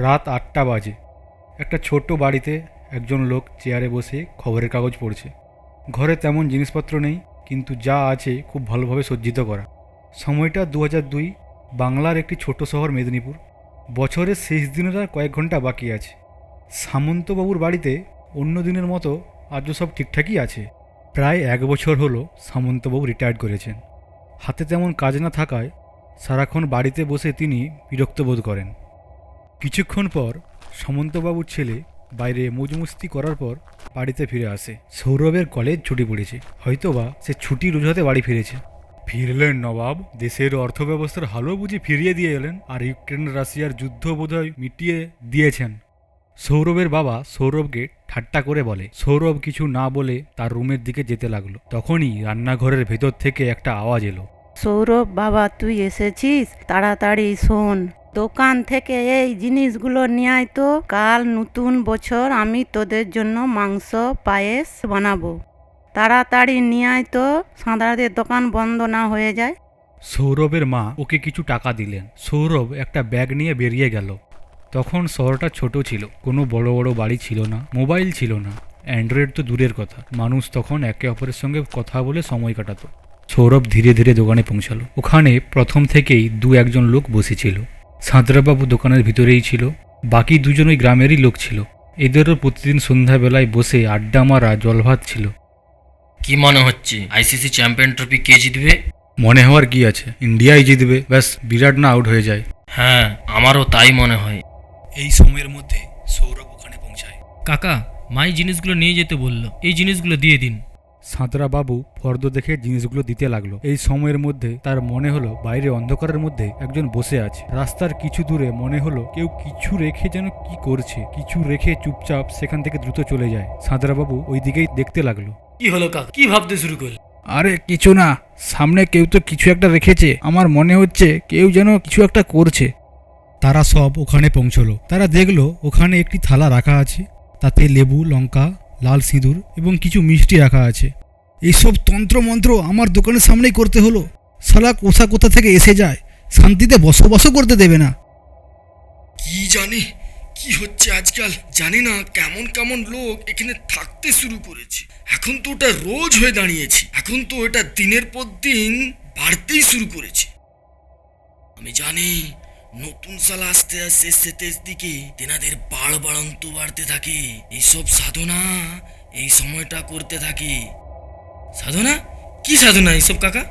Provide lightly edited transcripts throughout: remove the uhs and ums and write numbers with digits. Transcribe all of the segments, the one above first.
রাত ৮টা বাজে। একটা ছোট্ট বাড়িতে একজন লোক চেয়ারে বসে খবরের কাগজ পড়ছে। ঘরে তেমন জিনিসপত্র নেই, কিন্তু যা আছে খুব ভালোভাবে সজ্জিত করা। সময়টা ২০০২, বাংলার একটি ছোট শহর মেদিনীপুর। বছরের শেষ দিনের আর কয়েক ঘন্টা বাকি আছে। সামন্তবাবুর বাড়িতে অন্য দিনের মতো আজও সব ঠিকঠাকই আছে। প্রায় ১ বছর হলো সামন্তবাবু রিটায়ার্ড করেছেন। হাতে তেমন কাজ না থাকায় সারাক্ষণ বাড়িতে বসে তিনি বিরক্ত বোধ করেন। কিছুক্ষণ পর সামন্তবাবুর ছেলে বাইরে মৌজমস্তি করার পর বাড়িতে ফিরে আসে। সৌরভের কলেজ ছুটি পড়েছে, হয়তোবা সে ছুটির অজুহাতে বাড়ি ফিরেছে। ফিরলেন নবাব, দেশের অর্থব্যবস্থার হালও বুঝি ফিরিয়ে দিয়ে এলেন, আর ইউক্রেন রাশিয়ার যুদ্ধ বোধহয় মিটিয়ে দিয়েছেন। সৌরভের বাবা সৌরভকে ঠাট্টা করে বলে। সৌরভ কিছু না বলে তার রুমের দিকে যেতে লাগলো। তখনই রান্নাঘরের ভেতর থেকে একটা আওয়াজ এলো। সৌরভ বাবা, তুই এসেছিস? তাড়াতাড়ি শোন, দোকান থেকে এই জিনিসগুলো নিয়ে আয় তো। কাল নতুন বছর, আমি তোদের জন্য মাংস পায়েস বানাবো। তাড়াতাড়ি নিয়ে আয় তো, সাঁতরাদের দোকান বন্ধ না হয়ে যায়। সৌরভের মা ওকে কিছু টাকা দিলেন। সৌরভ একটা ব্যাগ নিয়ে বেরিয়ে গেল। তখন শহরটা ছোট ছিল, কোনো বড় বড় বাড়ি ছিল না, মোবাইল ছিল না, অ্যান্ড্রয়েড তো দূরের কথা। মানুষ তখন একে অপরের সঙ্গে কথা বলে সময় কাটাতো। সৌরভ ধীরে ধীরে দোকানে পৌঁছালো। ওখানে প্রথম থেকেই একজন লোক বসেছিল। সাঁতরাবাবু দোকানের ভিতরেই ছিল, বাকি দুজন ওই গ্রামেরই লোক ছিল। এদেরও প্রতিদিন সন্ধ্যাবেলায় বসে আড্ডা মারা জলভাত ছিল। কি মনে হচ্ছে আইসিসি চ্যাম্পিয়ন ট্রফি কে জিতবে? মনে হওয়ার কি আছে, ইন্ডিয়াই জিতবে। ব্যাস, বিরাট না আউট হয়ে যায়। হ্যাঁ, আমারও তাই মনে হয়। এই সময়ের মধ্যে সৌরভ ওখানে পৌঁছায়। কাকা, মাই জিনিসগুলো নিয়ে যেতে বললো, এই জিনিসগুলো দিয়ে দিন। সাঁতরাবাবু ফর্দ দেখে জিনিসগুলো দিতে লাগলো। এই সময়ের মধ্যে তার মনে হলো বাইরে অন্ধকারের মধ্যে একজন বসে আছে। রাস্তার কিছু দূরে মনে হলো কেউ কিছু রেখে যেন কি করছে, কিছু রেখে চুপচাপ সেখান থেকে দ্রুত চলে যায়। সাঁতরাবাবু ওই দিকেই দেখতে লাগলো। কি হলো কাকা, কি ভাবতে শুরু করল? আরে কিছু না, সামনে কেউ তো কিছু একটা রেখেছে। আমার মনে হচ্ছে কেউ যেন কিছু একটা করছে। তারা সব ওখানে পৌঁছলো। তারা দেখলো ওখানে একটি থালা রাখা আছে, তাতে লেবু, লঙ্কা, লাল সিঁদুর এবং কিছু মিষ্টি রাখা আছে। এইসব তন্ত্রমন্ত্র আমার দোকানের সামনেই করতে হলো। শালা কোথা থেকে এসে যায়, শান্তিতে বসবাসও করতে দেবে না। কি জানি কি হচ্ছে আজকাল, জানি না কেমন কেমন লোক এখানে থাকতে শুরু করেছে। এখন তো ওটা রোজ হয়ে দাঁড়িয়েছে, এখন তো এটা দিনের পর দিন বাড়তেই শুরু করেছে। আমি জানি নতুন সাল আসতে আসতে শেষের দিকে তেনাদের বাড়ন্ত বাড়তে থাকে। এইসব সাধনা এই সময়টা করতে থাকে। সাধনা? কি সাধনা এইসব কাকা?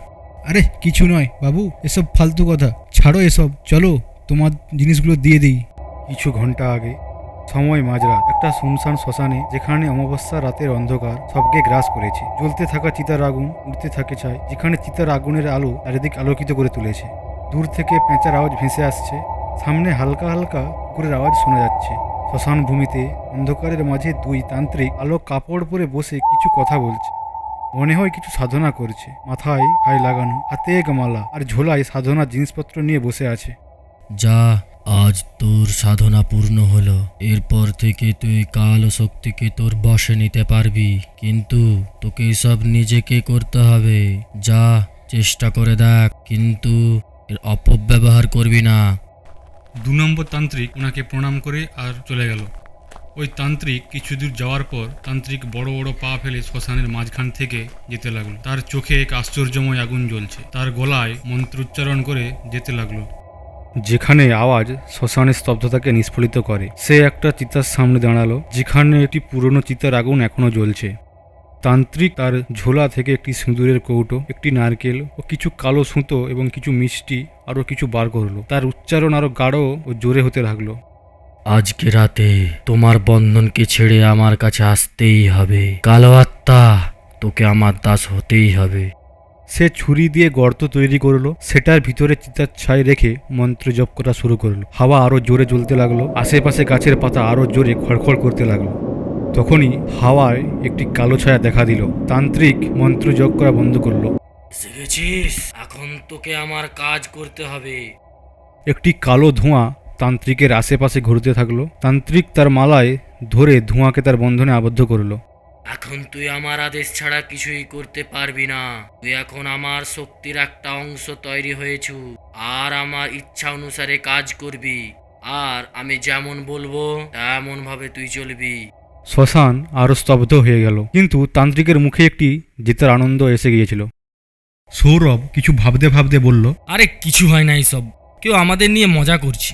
আরে কিছু নয় বাবু, এসব ফালতু কথা ছাড়ো এসব, চলো তোমার জিনিসগুলো দিয়ে দিই। কিছু ঘন্টা আগে, সময় মাঝরাত, একটা শুনশান শ্মশানে, যেখানে অমাবস্যা রাতের অন্ধকার সবকে গ্রাস করেছে। জ্বলতে থাকা চিতার আগুন উঠতে থাকে চায়, যেখানে চিতার আগুনের আলো চারিদিক আলোকিত করে তুলেছে। দূর থেকে পেঁচার আওয়াজ ভেসে আসছে, সামনে হালকা হালকা কুকুরের আওয়াজ শোনা যাচ্ছে। শ্মশান ভূমিতে অন্ধকারের মাঝে দুই তান্ত্রিক আলো কাপড় পরে বসে কিছু কথা বলছে। মনে হয় কিছু সাধনা করছে। মাথায় ছাই লাগানো, হাতে এক মালা, আর ঝোলায় সাধনার জিনিসপত্র নিয়ে বসে আছে। যা, আজ তোর সাধনা পূর্ণ হলো। এরপর থেকে তুই কালো শক্তিকে তোর বশে নিতে পারবি, কিন্তু তোকে সব নিজেকে করতে হবে। যা, চেষ্টা করে দেখ, কিন্তু এর অপব্যবহার করবি না। ২ নম্বর তান্ত্রিক ওনাকে প্রণাম করে আর চলে গেল। ওই তান্ত্রিক কিছু দূর যাওয়ার পর তান্ত্রিক বড় বড় পা ফেলে শ্মশানের মাঝখান থেকে যেতে লাগলো। তার চোখে এক আশ্চর্যময় আগুন জ্বলছে, তার গলায় মন্ত্রোচ্চারণ করে যেতে লাগলো। যেখানে আওয়াজ শ্মশানের স্তব্ধতাকে নিস্ফলিত করে। সে একটা চিতার সামনে দাঁড়ালো, যেখানে একটি পুরনো চিতার আগুন এখনো জ্বলছে। তান্ত্রিক তার ঝোলা থেকে একটি সিঁদুরের কৌটো, একটি নারকেল ও কিছু কালো সুতো এবং কিছু মিষ্টি আরও কিছু বার করলো। তার উচ্চারণ আরও গাঢ় ও জোরে হতে লাগলো। আজকে রাতে তোমার বন্ধনকে ছেড়ে আমার কাছে আসতেই হবে। কালো আত্মা, তোকে আমার দাস হতেই হবে। সে ছুরি দিয়ে গর্ত তৈরি করলো, সেটার ভিতরে চিতার ছাই রেখে মন্ত্র জপ করা শুরু করলো। হাওয়া আরো জোরে জ্বলতে লাগলো, আশেপাশে গাছের পাতা আরো জোরে খড়খড় করতে লাগলো। তখনই হাওয়ায় একটি কালো ছায়া দেখা দিল। তান্ত্রিক মন্ত্র জপ করা বন্ধ করলো। এসে গেছিস, এখন তোকে আমার কাজ করতে হবে। একটি কালো ধোঁয়া তান্ত্রিকের আশেপাশে ঘুরতে থাকলো। তান্ত্রিক তার মালায় ধরে ধোঁয়াকে তার বন্ধনে আবদ্ধ করলো। এখন তুই আমার আদেশ ছাড়া কিছুই করতে পারবি না। তুই এখন আমার শক্তির একটা অংশ তৈরি হয়েছু, আর আমার ইচ্ছা অনুসারে কাজ করবি। আর আমি যেমন বলবো তেমন ভাবে তুই চলবি। শ্মশান আরও স্তব্ধ হয়ে গেল, কিন্তু তান্ত্রিকের মুখে একটি জেতার আনন্দ এসে গিয়েছিল। সৌরভ কিছু ভাবতে ভাবতে বলল, আরে কিছু হয় না এইসব, কেউ আমাদের নিয়ে মজা করছে,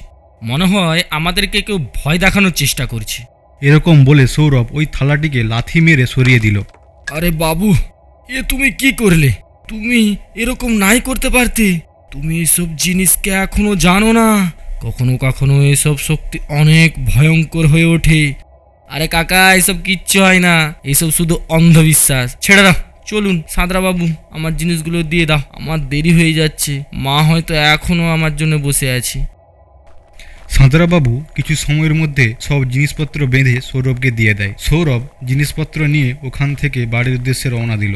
মনে হয় আমাদেরকে কেউ ভয় দেখানোর চেষ্টা করছে। এরকম বলে সৌরভ ওই থালাটিকে লাথি মেরে সরিয়ে দিল। আরে বাবু, এ তুমি কি করলে? তুমি এরকম নাই করতে পারতে। তুমি এসব জিনিসকে এখনো জানো না। কখনো কখনো এসব শক্তি অনেক ভয়ঙ্কর হয়ে ওঠে। আরে কাকা, এসব কিচ্ছু হয় না, এইসব শুধু অন্ধবিশ্বাস। ছেড়ে দাও, চলুন সাঁতরা বাবু, আমার জিনিসগুলো দিয়ে দাও, আমার দেরি হয়ে যাচ্ছে। মা হয়তো এখনো আমার জন্য বসে আছে। সাঁতরাবাবু কিছু সময়ের মধ্যে সব জিনিসপত্র বেঁধে সৌরভকে দিয়ে দেয়। সৌরভ জিনিসপত্র নিয়ে ওখান থেকে বাড়ির উদ্দেশ্যে রওনা দিল।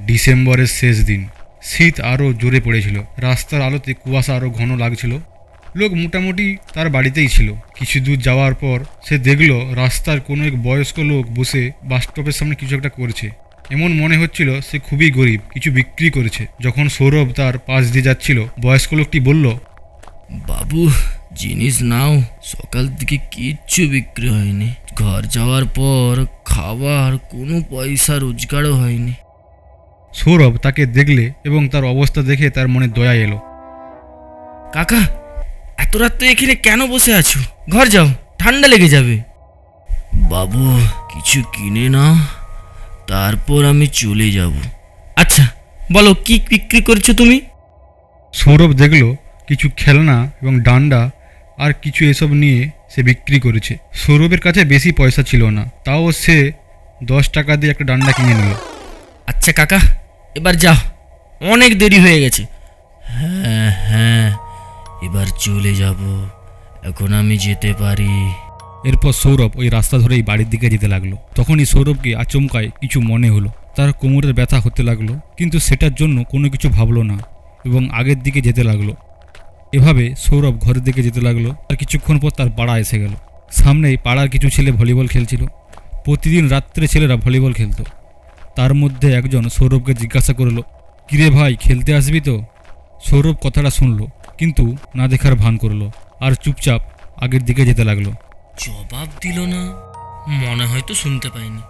ডিসেম্বরের শেষ দিন, শীত আরও জোরে পড়েছিল। রাস্তার আলোতে কুয়াশা আরও ঘন লাগছিল। লোক মোটামুটি তার বাড়িতেই ছিল। কিছু দূর যাওয়ার পর সে দেখল রাস্তার কোনো এক বয়স্ক লোক বসে বাস স্টপের সামনে কিছু একটা করছে। এমন মনে হচ্ছিল সে খুবই গরিব, কিছু বিক্রি করেছে। যখন সৌরভ তার পাশ দিয়ে যাচ্ছিল, বয়স্ক লোকটি বলল, বাবু জিনিস নাও, সকাল থেকে কিচ্ছু বিক্রি হয়নি। ঘর যাওয়ার পর খাবার কোনো পয়সা রোজগারও হয়নি। সৌরভ তাকে দেখলে এবং তার অবস্থা দেখে তার মনে দয়া এলো। কাকা, এত রাত্রে এখানে কেন বসে আছো? ঘর যাও, ঠান্ডা লেগে যাবে। বাবু কিছু কিনে নাও, তারপর আমি চলে যাব। আচ্ছা বলো, কি বিক্রি করছো তুমি? সৌরভ দেখল কিছু খেলনা এবং ডান্ডা আর কিছু এসব নিয়ে সে বিক্রি করেছে। সৌরভের কাছে বেশি পয়সা ছিল না, তাও সে 10 টাকা দিয়ে একটা ডান্ডা কিনে নিল। আচ্ছা কাকা, এবার যাও, অনেক দেরি হয়ে গেছে। হ্যাঁ হ্যাঁ, এবার চলে যাব, এখন আমি যেতে পারি। এরপর সৌরভ ওই রাস্তা ধরেই বাড়ির দিকে যেতে লাগলো। তখনই সৌরভকে আচমকায় কিছু মনে হলো। তার কোমরের ব্যথা হতে লাগলো, কিন্তু সেটার জন্য কোনো কিছু ভাবলো না এবং আগের দিকে যেতে লাগলো। এভাবে সৌরভ ঘরের দিকে যেতে লাগলো। আর কিছুক্ষণ পর তার পাড়া এসে গেল। সামনেই পাড়ার কিছু ছেলে ভলিবল খেলছিল। প্রতিদিন রাত্রে ছেলেরা ভলিবল খেলতো। তার মধ্যে একজন সৌরভকে জিজ্ঞাসা করলো, কিরে ভাই, খেলতে আসবি তো? সৌরভ কথাটা শুনলো, কিন্তু না দেখার ভান করলো আর চুপচাপ আগের দিকে যেতে লাগলো। জবাব দিল না, মনে হয় তো শুনতে পাইনি।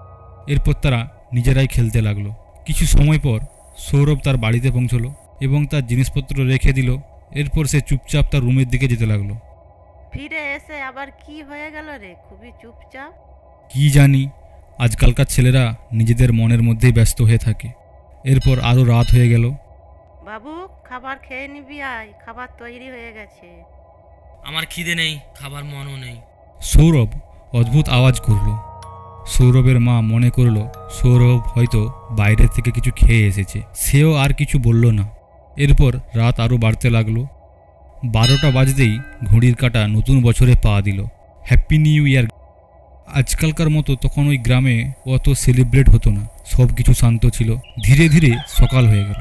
এরপর তারা নিজেরাই খেলতে লাগলো। কিছু সময় পর সৌরভ তার বাড়িতে পৌঁছলো এবং তার জিনিসপত্র রেখে দিল। এরপর সে চুপচাপ তার রুমের দিকে যেতে লাগলো। ফিরে এসে আবার কি হয়ে গেল রে? খুবই চুপচাপ। কি জানি, আজকালকার ছেলেরা নিজেদের মনের মধ্যেই ব্যস্ত হয়ে থাকে। এরপর আরও রাত হয়ে গেল। বাবু, খাবার খেয়ে নিবি আয়, খাবার তৈরি হয়ে গেছে। আমার খিদে নেই, খাবার মনও নেই। সৌরভ অদ্ভুত আওয়াজ করল। সৌরভের মা মনে করলো সৌরভ হয়তো বাইরে থেকে কিছু খেয়ে এসেছে। সেও আর কিছু বলল না। এরপর রাত আরও বাড়তে লাগলো। 12টা বাজতেই ঘড়ির কাঁটা নতুন বছরে পা দিল। Happy new year. আজকালকার মতো তখন ওই গ্রামে অত সেলিব্রেট হতো না, সব কিছু শান্ত ছিল। ধীরে ধীরে সকাল হয়ে গেল।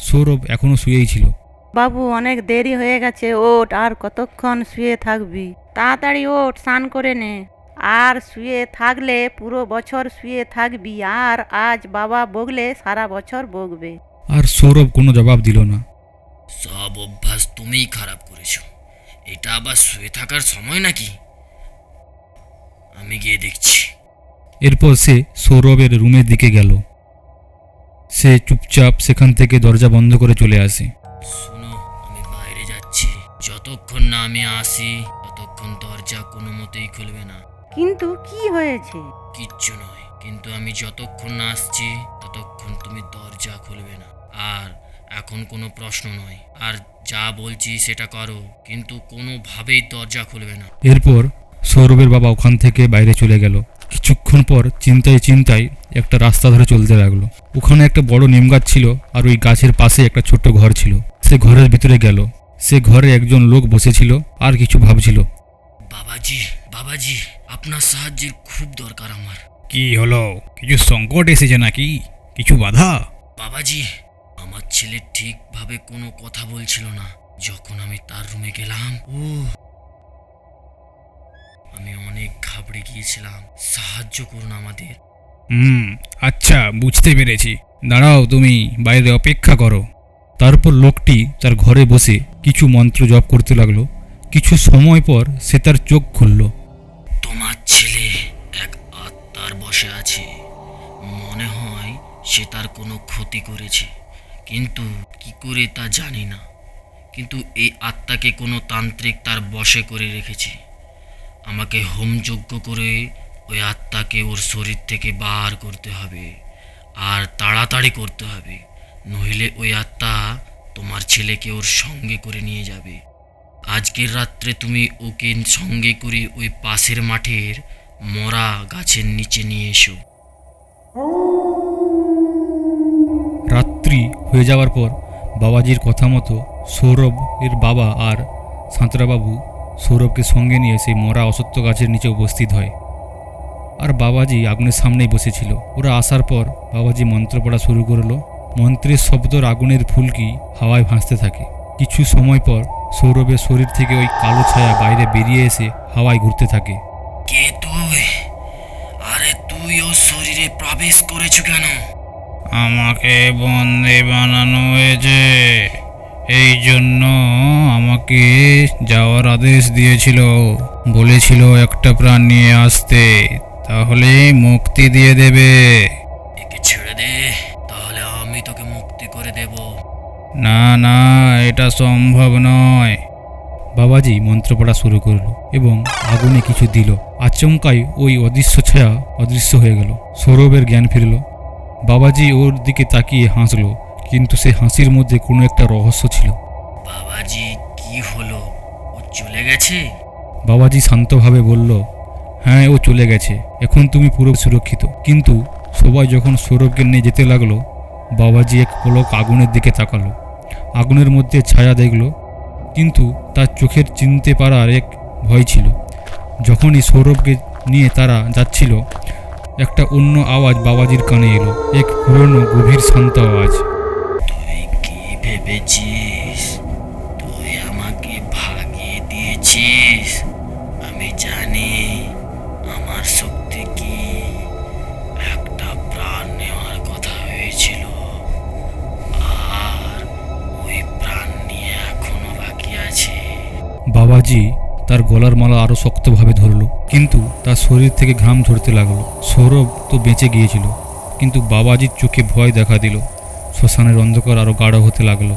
সৌরভ এখনও শুয়েই ছিল। বাবু, অনেক দেরি হয়ে গেছে, ওঠ। আর কতক্ষণ শুয়ে থাকবি? তাড়াতাড়ি ওঠ, স্নান করে নে। আর শুয়ে থাকলে পুরো বছর শুয়ে থাকবি, আর আজ বাবা বকলে সারা বছর বকবে। আর সৌরভ কোনো জবাব দিল না। সব অভ্যাস তুমিই খারাপ করেছো। এটা আবার শুয়ে থাকার সময় নাকি? আমি গিয়ে দেখছি। এরপর সে সৌরভের রুমের দিকে গেল। সে চুপচাপ সেখান থেকে দরজা বন্ধ করে চলে আসে। শোনো, আমি বাইরে যাচ্ছি। যতক্ষণ না আমি আসি ততক্ষণ দরজা কোনো মতেই খুলবে না। কিন্তু কি হয়েছে? কিচ্ছু নয়, কিন্তু আমি যতক্ষণ না আসছি ততক্ষণ তুমি দরজা খুলবে না। আর এখন কোনো প্রশ্ন নয়, আর যা বলছি সেটা করো, কিন্তু কোনোভাবেই দরজা খুলবে না। এরপর সৌরভের বাবা ওখান থেকে বাইরে চলে গেল। কিছুক্ষণ পর চিন্তায় চিন্তায় একটা রাস্তা ধরে চলতে লাগলো। ওখানে একটা বড় নিম গাছ ছিল, আর ওই গাছের পাশে একটা ছোট্ট ঘর ছিল। সে ঘরের ভিতরে গেল। সে ঘরে একজন লোক বসেছিল আর কিছু ভাবছিল। বাবাজি, বাবাজি, আপনার সাহায্যের খুব দরকার আমার। কি হলো? কিছু সংকট এসেছে নাকি? কিছু বাধা? বাবাজি, আমার ছেলে ঠিকভাবে কোনো কথা বলছিল না। যখন আমি তার রুমে গেলাম, আমি অনেক ঘাবড়ে গিয়েছিলাম। সাহায্য করুন আমাদের। আচ্ছা, বুঝতে পেরেছি। দাঁড়াও, তুমি বাইরে অপেক্ষা করো। তারপর লোকটি তার ঘরে বসে কিছু মন্ত্র জপ করতে লাগলো। কিছু সময় পর সে তার চোখ খুলল। তোমার ছেলে এক আত্মার বসে আছে। মনে হয় সে তার কোনো ক্ষতি করেছে, কিন্তু কি করে তা জানি না। কিন্তু এই আত্মাকে কোনো তান্ত্রিক তার বশে করে রেখেছে। আমাকে হোমযজ্ঞ করে ওই আত্মাকে ওর শরীর থেকে বার করতে হবে, আর তাড়াতাড়ি করতে হবে, নইলে ওই আত্মা তোমার ছেলেকে ওর সঙ্গে করে নিয়ে যাবে। আজকের রাত্রে তুমি ওকে সঙ্গে করে ওই পাশের মাঠের মরা গাছের নিচে নিয়ে এসো। রাত্রি হয়ে যাওয়ার পর বাবাজির কথা মতো সৌরভ এর বাবা আর সাঁতরাবাবু সৌরভকে সঙ্গে নিয়ে সেই মরা অসত্য গাছের নিচে উপস্থিত হয়। আর বাবাজি আগুনের সামনেই বসেছিল। ওরা আসার পর বাবাজি মন্ত্র পড়া শুরু করলো। মন্ত্রের শব্দর আগুনের ফুলকি হাওয়ায় ভাসতে থাকে। কিছু সময় পর সৌরভের শরীর থেকে ওই কালো ছায়া বাইরে বেরিয়ে এসে হাওয়ায় ঘুরতে থাকে। কে তুই? আরে তুই ওর শরীরে প্রবেশ করেছো কেন? আমাকে বন্দী বানানো হয়েছে, এই জন্য আমাকে যাওয়ার আদেশ দিয়েছিল। বলেছিল একটা প্রাণ নিয়ে আসতে, তাহলে মুক্তি দিয়ে দেবে। একে ছেড়ে দে, তাহলে আমি তোকে মুক্তি করে দেব। না না, এটা সম্ভব নয়। বাবাজি মন্ত্র পড়া শুরু করলো এবং আগুনে কিছু দিল। আচমকাই ওই অদৃশ্য ছায়া অদৃশ্য হয়ে গেল। সৌরভের জ্ঞান ফিরল। বাবাজি ওর দিকে তাকিয়ে হাসলো, কিন্তু সে হাসির মধ্যে কোনো একটা রহস্য ছিল। বাবাজি, কি হলো? ও চলে গেছে? বাবাজি শান্তভাবে বলল, হ্যাঁ, ও চলে গেছে, এখন তুমি পুরো সুরক্ষিত। কিন্তু সবাই যখন সৌরভকে নিয়ে যেতে লাগলো, বাবাজি এক পলক আগুনের দিকে তাকালো। আগুনের মধ্যে ছায়া দেখলো, কিন্তু তার চোখের চিনতে পারার এক ভয় ছিল। যখনই সৌরভকে নিয়ে তারা যাচ্ছিল, একটা অন্য আওয়াজ বাবাজির কানে এলো, এক পুরনো গভীর শান্ত আওয়াজ। তুই কি ভেবেছিস তুই আমাকে ভাগিয়ে দিয়েছিস? আমি জানি আমার শক্তি কি। একটা প্রাণ নেওয়ার কথা হয়েছিল, আর ওই প্রাণ নিয়ে এখনো বাকি আছে। বাবাজি তার গলার মালা আরো শক্তভাবে ধরলো, কিন্তু তার শরীর থেকে ঘাম ঝরতে লাগলো। সৌরভ তো বেঁচে গিয়েছিল, কিন্তু বাবাজির চোখে ভয় দেখা দিল। শ্মশানের অন্ধকার আরো গাঢ় হতে লাগলো।